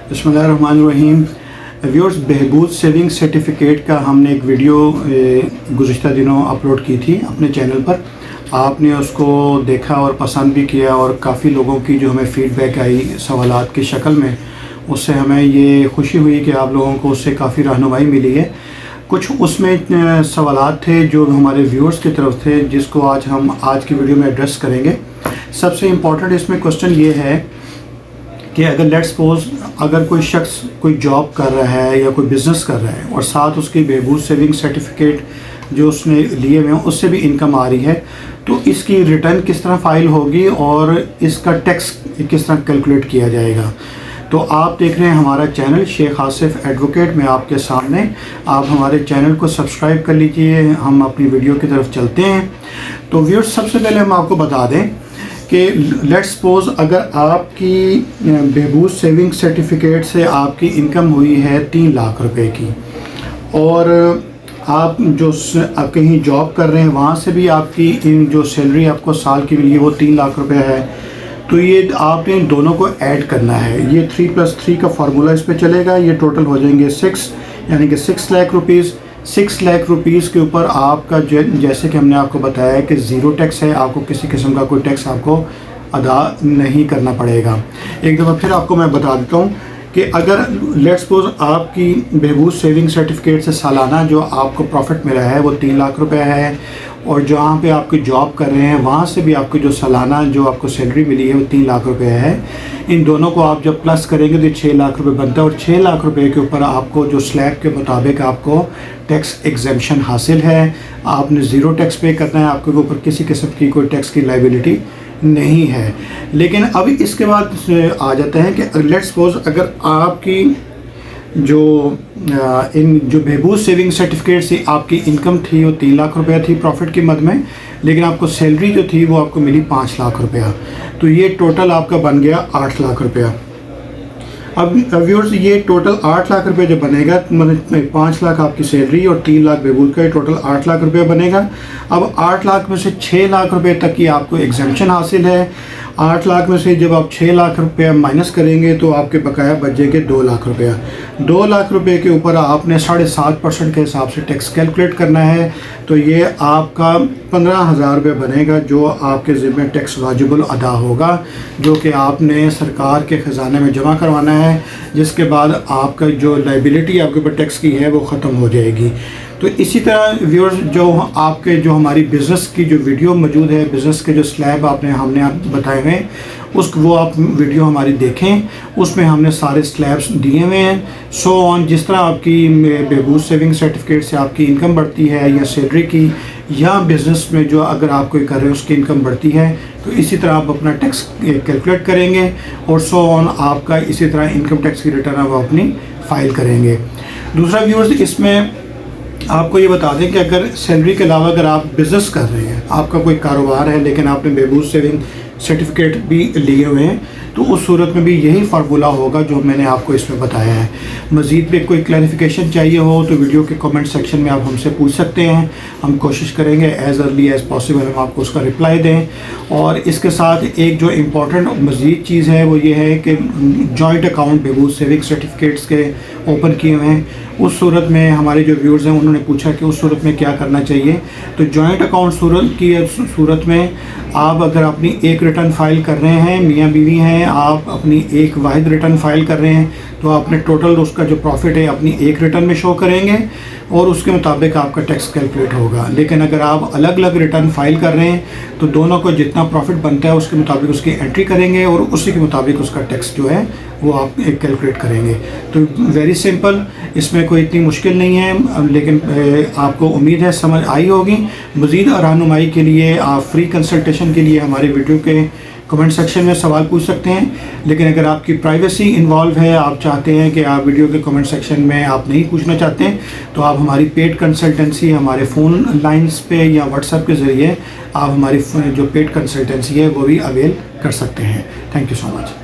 बिस्मिल्लाहिर्रहमानिर्रहीम। Viewers, बहबूद saving certificate का हमने एक वीडियो गुज़िश्ता दिनों अपलोड की थी अपने चैनल पर। आपने उसको देखा और पसंद भी किया और काफ़ी लोगों की जो हमें फ़ीडबैक आई सवालात की शक्ल में, उससे हमें ये खुशी हुई कि आप लोगों को उससे काफ़ी रहनुमाई मिली है। कुछ उसमें सवालात थे जो हमारे व्यूअर्स की तरफ थे, जिसको हम आज की वीडियो में एड्रेस करेंगे। सबसे इम्पॉर्टेंट इसमें क्वेश्चन ये है कि अगर लेट्स सपोज अगर कोई शख्स कोई जॉब कर रहा है या कोई बिज़नेस कर रहा है और साथ उसकी बहबूद सेविंग सर्टिफिकेट जो उसने लिए हुए हैं उससे भी इनकम आ रही है, तो इसकी रिटर्न किस तरह फ़ाइल होगी और इसका टैक्स किस तरह कैलकुलेट किया जाएगा। तो आप देख रहे हैं हमारा चैनल शेख आसिफ एडवोकेट में आपके सामने। आप हमारे चैनल को सब्सक्राइब कर लीजिए। हम अपनी वीडियो की तरफ चलते हैं। तो व्यूअर्स, सबसे पहले हम आपको बता दें कि लेट्स सपोज अगर आपकी बहबूद सेविंग सर्टिफिकेट से आपकी इनकम हुई है 3 लाख रुपए की, और आप जो आप कहीं जॉब कर रहे हैं वहाँ से भी आपकी जो सैलरी आपको साल की मिली है वो 3 लाख रुपए है, तो ये आपने इन दोनों को ऐड करना है। ये 3+3 का फार्मूला इस पर चलेगा। ये टोटल हो जाएंगे 6, यानी कि 6 लाख रुपीज़। 6 लाख रुपीज़ के ऊपर आपका जैसे कि हमने आपको बताया कि ज़ीरो टैक्स है, आपको किसी किस्म का कोई टैक्स आपको अदा नहीं करना पड़ेगा। एक दफ़ा फिर आपको मैं बता देता हूँ कि अगर लेट्स सपोज आपकी बहबूद सेविंग सर्टिफिकेट से सालाना जो आपको प्रॉफिट मिला है वो 3 लाख रुपए है, और जहाँ पे आपकी जॉब कर रहे हैं वहाँ से भी आपको जो सालाना जो आपको सैलरी मिली है वो 3 लाख रुपए है। इन दोनों को आप जब प्लस करेंगे तो 6 लाख रुपए बनता है, और 6 लाख रुपए के ऊपर आपको जो स्लैब के मुताबिक आपको टैक्स एग्जेम्पशन हासिल है। आपने ज़ीरो टैक्स पे करना है, आपके ऊपर किसी किस्म की कोई टैक्स की लायबिलिटी नहीं है। लेकिन अब इसके बाद आ जाता है कि लेट्स सपोज अगर आपकी जो बहबूद सेविंग सर्टिफिकेट से आपकी इनकम थी वो 3 लाख रुपया थी प्रॉफिट की मद में, लेकिन आपको सैलरी जो थी वो आपको मिली 5 लाख रुपया, तो ये टोटल आपका बन गया 8 लाख रुपया। अब व्यूअर्स, ये टोटल 8 लाख रुपये जो बनेगा, मतलब 5 लाख आपकी सैलरी और 3 लाख बहबूद का, टोटल 8 लाख रुपये बनेगा। अब 8 लाख में से 6 लाख रुपये तक की आपको एग्जेम्पशन हासिल है। 8 लाख में से जब आप 6 लाख रुपया माइनस करेंगे तो आपके बकाया बचेंगे 2 लाख रुपया। 2 लाख रुपये के ऊपर आपने 7.5% के हिसाब से टैक्स कैलकुलेट करना है, तो ये आपका 15,000 रुपये बनेगा जो आपके ज़िम्मे टैक्स वाजिबुल अदा होगा, जो कि आपने सरकार के ख़जाने में जमा करवाना है, जिसके बाद आपका जो लायबिलिटी आपके ऊपर टैक्स की है वो ख़त्म हो जाएगी। तो इसी तरह व्यूअर्स, जो हमारी बिज़नेस की जो वीडियो मौजूद है, बिज़नेस के जो स्लैब हमने आप बताए हुए हैं, वो आप वीडियो हमारी देखें। उसमें हमने सारे स्लैब्स दिए हुए हैं। सो ऑन, जिस तरह आपकी बहबूद सेविंग सर्टिफिकेट से आपकी इनकम बढ़ती है या सैलरी की, या बिज़नेस में जो अगर आप कोई कर रहे हो उसकी इनकम बढ़ती है, तो इसी तरह आप अपना टैक्स कैलकुलेट करेंगे और सो ऑन आपका इसी तरह इनकम टैक्स की रिटर्न आप अपनी फ़ाइल करेंगे। दूसरा व्यूअर्स, इसमें आपको ये बता दें कि अगर सैलरी के अलावा अगर आप बिज़नेस कर रहे हैं, आपका कोई कारोबार है लेकिन आपने बहबूद सेविंग सर्टिफिकेट भी लिए हुए हैं, तो उस सूरत में भी यही फार्मूला होगा जो मैंने आपको इसमें बताया है। मज़ीद पे कोई क्लैरिफिकेशन चाहिए हो तो वीडियो के कमेंट सेक्शन में आप हमसे पूछ सकते हैं। हम कोशिश करेंगे एज़ अर्ली एज़ पॉसिबल हम आपको उसका रिप्लाई दें। और इसके साथ एक जो इम्पॉर्टेंट मज़ीद चीज़ है वो ये है कि जॉइंट अकाउंट बहबूद सेविंग सर्टिफिकेट्स के ओपन किए हुए हैं। उस सूरत में हमारे जो व्यूअर्स हैं उन्होंने पूछा कि उस सूरत में क्या करना चाहिए। तो जॉइंट अकाउंट सूरत में आप अगर अपनी एक रिटर्न फाइल कर रहे हैं, मियाँ बीवी हैं, आप अपनी एक वाहिद रिटर्न फाइल कर रहे हैं, तो आपने टोटल उसका जो प्रॉफिट है अपनी एक रिटर्न में शो करेंगे और उसके मुताबिक आपका टैक्स कैलकुलेट होगा। लेकिन अगर आप अलग अलग रिटर्न फाइल कर रहे हैं तो दोनों को जितना प्रॉफिट बनता है उसके मुताबिक उसकी एंट्री करेंगे और उसी के मुताबिक उसका टैक्स जो है वो आप कैलकुलेट करेंगे। तो वेरी सिंपल, इसमें कोई इतनी मुश्किल नहीं है, लेकिन आपको उम्मीद है समझ आई होगी। मज़ीद रहनुमाई के लिए आप फ्री कंसल्टेशन के लिए हमारे वीडियो के कमेंट सेक्शन में सवाल पूछ सकते हैं। लेकिन अगर आपकी प्राइवेसी इन्वॉल्व है, आप चाहते हैं कि आप वीडियो के कमेंट सेक्शन में आप नहीं पूछना चाहते हैं, तो आप हमारी पेड कंसल्टेंसी हमारे फ़ोन लाइंस पे या व्हाट्सएप के ज़रिए आप हमारी जो पेड कंसल्टेंसी है वो भी अवेल कर सकते हैं। Thank you so much.